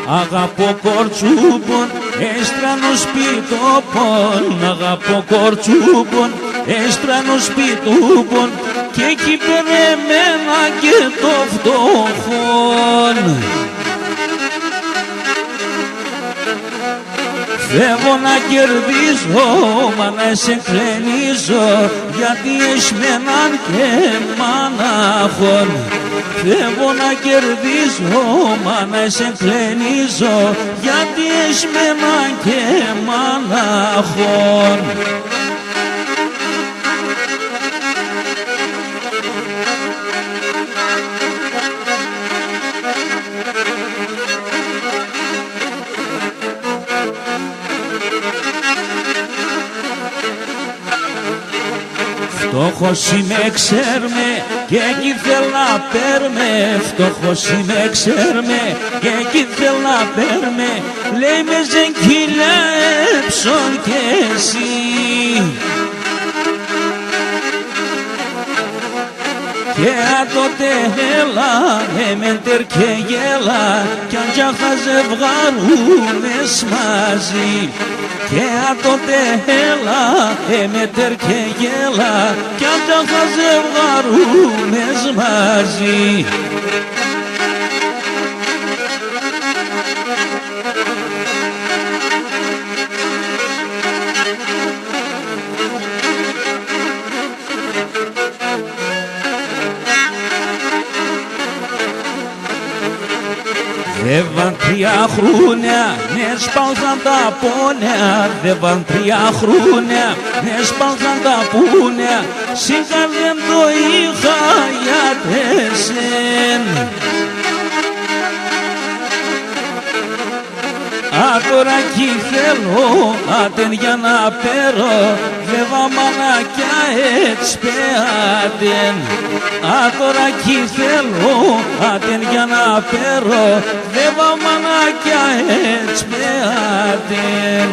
αγαπώ κορτσούπον, έστρανο σπιτόπον, αγαπώ κορτσούπον, έστρανο σπιτούπον, και εκεί περεμένα και το φτωχόν. Φεύγω να κερδίζω, μα να σε ξενίζω, γιατί εσμέναν και μάναχον. Φεύγω να κερδίζω, μα να σε ξενίζω, γιατί εσμέναν και μάναχον. Φτωχός είμαι ξέρμε και εκεί θέλ να παίρνε, φτωχός είμαι ξέρμε και εκεί θέλ να παίρνε, λέει με ζεγγίλια έψον και εσύ. Και τότε έλα, εμέντερ και γέλα, κι αν κι θα ζευγαρούνες μαζί. Και τότε έλα, εμέντερ και γέλα, κι αν θα ζευγαρούνες μαζί. Δεύαν 3 χρόνια, ναι σπάουσαν τα πόνια. Δεύαν 3 χρόνια, ναι σπάουσαν τα πούνια. Σίγα δεν το είχα για τεσέν. Τώρα κι θέλω, άτεν για να πέρω, δεύα μανακιά έτσι πέατεν. Τώρα κι θέλω, άτεν για να πέρω, δεύα μανακιά έτσι πέατεν.